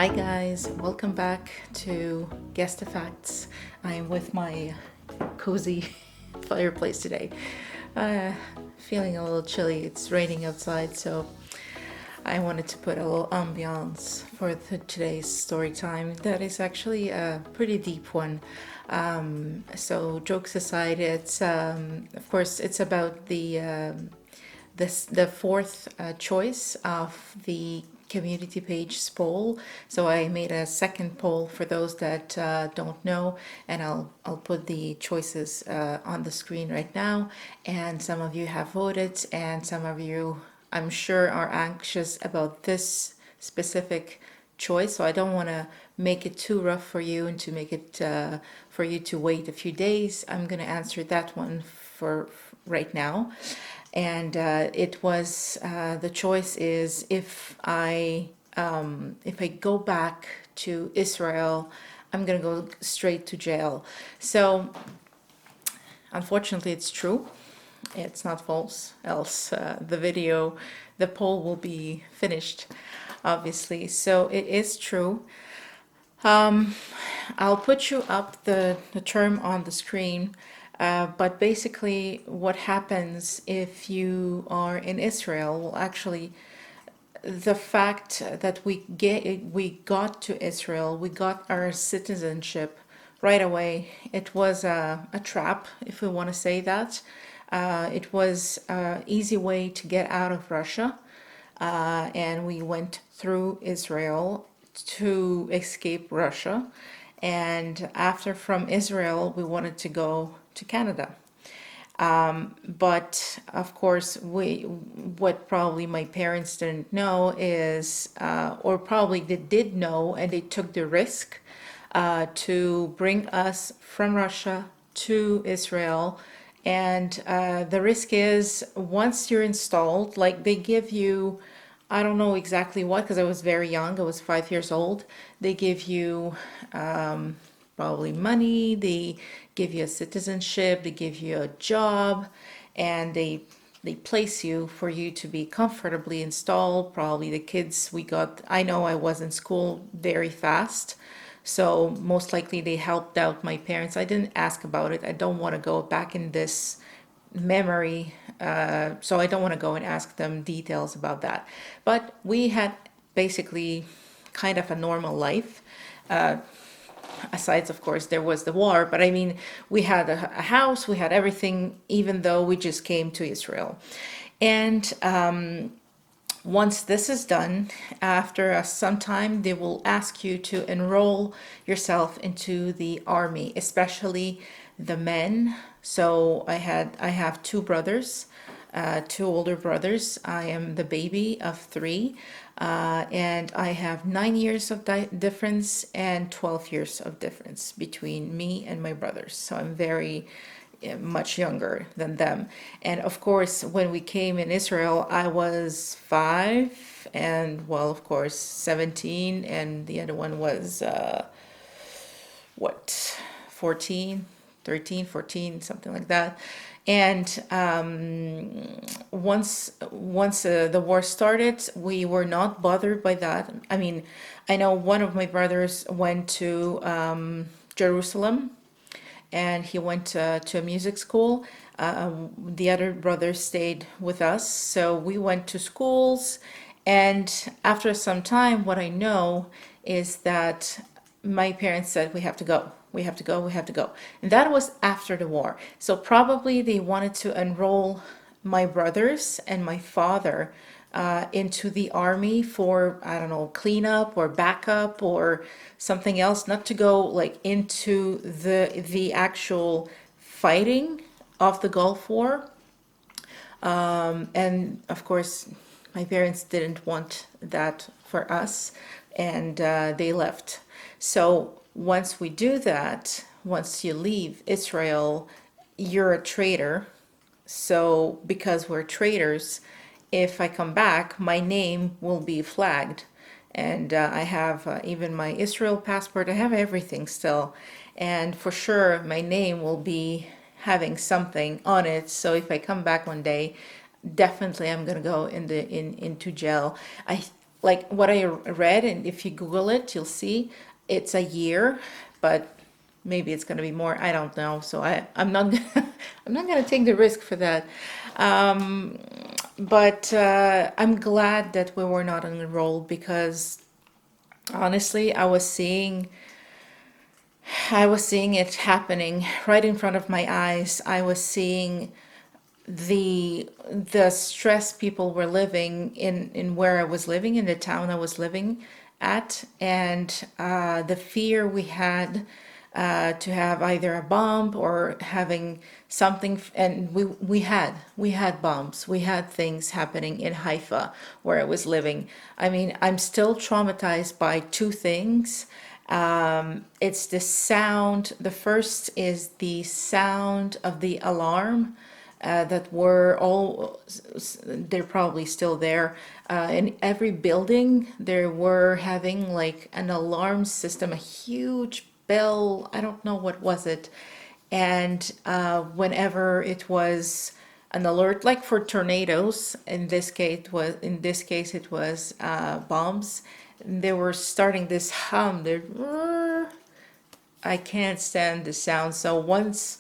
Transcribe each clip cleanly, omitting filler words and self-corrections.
Hi guys, welcome back to Guest Effects. I'm with my cozy fireplace today. Uh, Feeling a little chilly. It's raining outside, so I wanted to put a little ambiance for today's story time. That is actually a pretty deep one. So jokes aside, it's of course it's about the fourth choice of the community page's poll. So I made a second poll for those that don't know, and I'll put the choices on the screen right now. And some of you have voted, and some of you, I'm sure, are anxious about this specific choice. So I don't want to make it too rough for you and to make it for you to wait a few days. I'm going to answer that one for right now. And it was the choice is if I go back to Israel, I'm gonna go straight to jail. So unfortunately, it's true. It's not false. Else, the poll will be finished, obviously. So it is true. I'll put you up the term on the screen, but basically, what happens if you are in Israel? Well, actually, the fact that we got to Israel, we got our citizenship right away. It was a trap, if we want to say that. It was an easy way to get out of Russia, and we went through Israel to escape Russia. And after from Israel, we wanted to go to Canada. But of course, what probably my parents didn't know is, or probably they did know, and they took the risk to bring us from Russia to Israel. And the risk is once you're installed, like they give you, I don't know exactly what, because I was very young, I was 5 years old. They give you probably money, they give you a citizenship, they give you a job, and they place you for you to be comfortably installed. Probably the kids we got, I know I was in school very fast, so most likely they helped out my parents. I didn't ask about it. I don't want to go back in this memory, so I don't want to go and ask them details about that. But we had basically kind of a normal life. Aside, of course, there was the war, but I mean, we had a house, we had everything, even though we just came to Israel. And once this is done, after some time, they will ask you to enroll yourself into the army, especially the men. So I have two brothers, two older brothers. I am the baby of three, and I have 9 years of difference and 12 years of difference between me and my brothers. So I'm very much younger than them. And of course, when we came in Israel, I was 5, and well, of course, 17, and the other one was what, 14, 13, 14, something like that. And once the war started, we were not bothered by that. I mean, I know one of my brothers went to Jerusalem, and he went to a music school. The other brother stayed with us, so we went to schools. And after some time, what I know is that my parents said, we have to go, we have to go, we have to go. And that was after the war. So probably they wanted to enroll my brothers and my father into the army for, I don't know, cleanup or backup or something else, not to go like into the actual fighting of the Gulf War. And of course, my parents didn't want that for us, and they left. So once we do that, once you leave Israel, you're a traitor. So because we're traitors, if I come back, my name will be flagged. And I have even my Israel passport, I have everything still. And for sure, my name will be having something on it. So if I come back one day, definitely I'm gonna go into jail. I like what I read, and if you Google it, you'll see it's a year, but maybe it's going to be more. I don't know. So I'm not gonna, I'm not going to take the risk for that. But I'm glad that we were not enrolled because honestly, I was seeing it happening right in front of my eyes. I was seeing the stress people were living in where I was living, in the town I was living at, and the fear we had to have either a bomb or having something. And we had bombs, we had things happening in Haifa where I was living. I mean, I'm still traumatized by two things. It's the sound. The first is the sound of the alarm that were all, they're probably still there. In every building, they were having like an alarm system, a huge bell. I don't know what was it. And whenever it was an alert, like for tornadoes, in this case it was bombs. They were starting this hum. I can't stand the sound. So once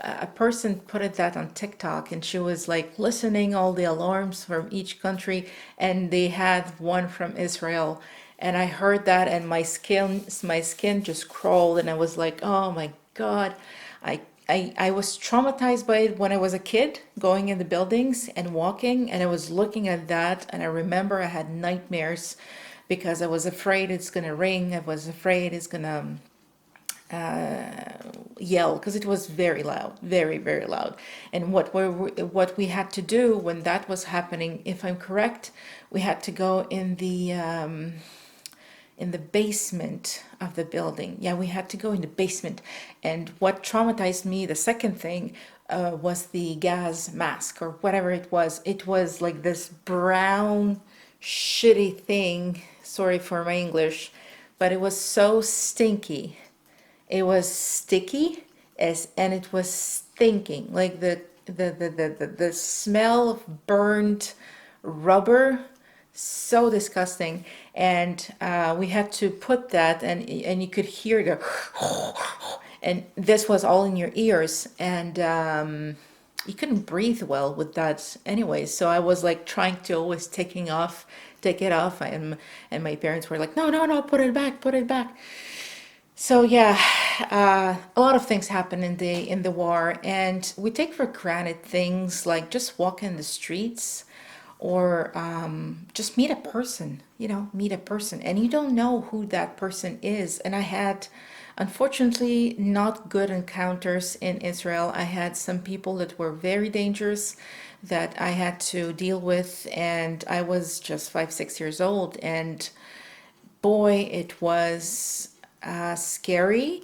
a person put that on TikTok, and she was like listening all the alarms from each country, and they had one from Israel, and I heard that, and my skin just crawled, and I was like, oh my God, I was traumatized by it when I was a kid, going in the buildings and walking, and I was looking at that, and I remember I had nightmares because I was afraid it's gonna ring. I was afraid it's gonna yell because it was very loud, very, very loud. And what we had to do when that was happening, if I'm correct, we had to go in the basement of the building. Yeah, we had to go in the basement. And what traumatized me, the second thing, was the gas mask or whatever it was. It was like this brown, shitty thing. Sorry for my English, but it was so stinky. It was sticky, and it was stinking. Like the smell of burned rubber, so disgusting. And we had to put that, and you could hear the, and this was all in your ears, and you couldn't breathe well with that anyway. So I was like trying to always take it off, and my parents were like, no, no, no, put it back, put it back. So yeah, a lot of things happen in the war, and we take for granted things like just walk in the streets, or just meet a person. Meet a person, and you don't know who that person is. And I had, unfortunately, not good encounters in Israel. I had some people that were very dangerous that I had to deal with, and I was just 5, 6 years old, and boy, it was scary.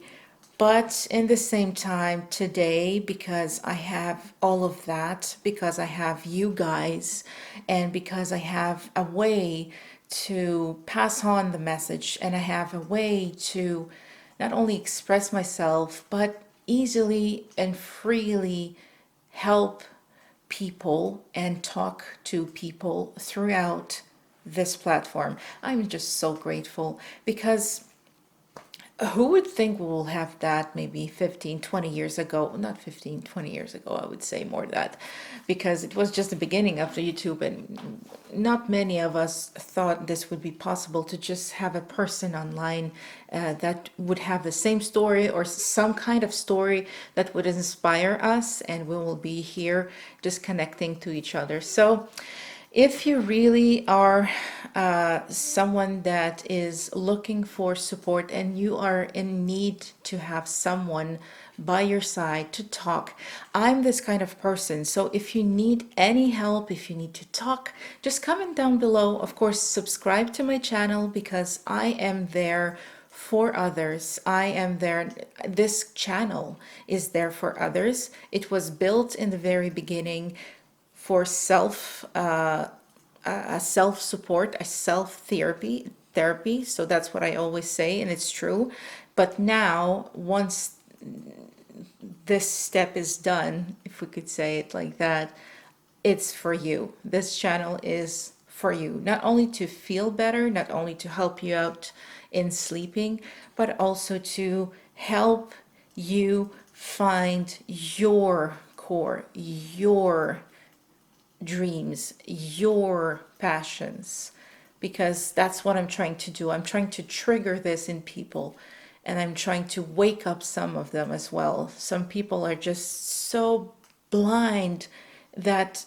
But in the same time, today, because I have all of that, because I have you guys, and because I have a way to pass on the message, and I have a way to not only express myself, but easily and freely help people and talk to people throughout this platform. I'm just so grateful because who would think we will have that maybe 15, 20 years ago? Not 15, 20 years ago, I would say more than that, because it was just the beginning of the YouTube, and not many of us thought this would be possible to just have a person online that would have the same story or some kind of story that would inspire us, and we will be here just connecting to each other. So if you really are someone that is looking for support, and you are in need to have someone by your side to talk, I'm this kind of person. So if you need any help, if you need to talk, just comment down below. Of course, subscribe to my channel because I am there for others. I am there. This channel is there for others. It was built in the very beginning for a self support, a self therapy. So that's what I always say, and it's true. But now, once this step is done, if we could say it like that, it's for you. This channel is for you, not only to feel better, not only to help you out in sleeping, but also to help you find your core, your dreams, your passions, because that's what I'm trying to do. I'm trying to trigger this in people, and I'm trying to wake up some of them as well. Some people are just so blind that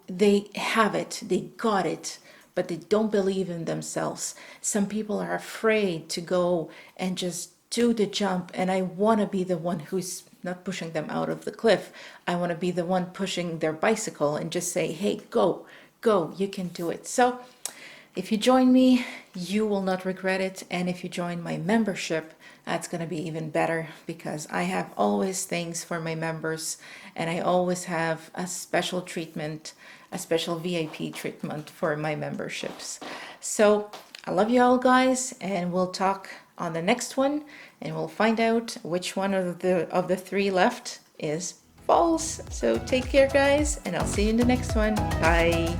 they have it, they got it, but they don't believe in themselves. Some people are afraid to go and just do the jump, and I want to be the one who's not pushing them out of the cliff. I want to be the one pushing their bicycle and just say, hey, go, go, you can do it. So if you join me, you will not regret it. And if you join my membership, that's going to be even better, because I have always things for my members, and I always have a special treatment, a special VIP treatment for my memberships. So I love you all, guys, and we'll talk on the next one, and we'll find out which one of the three left is false. So take care, guys, and I'll see you in the next one. Bye.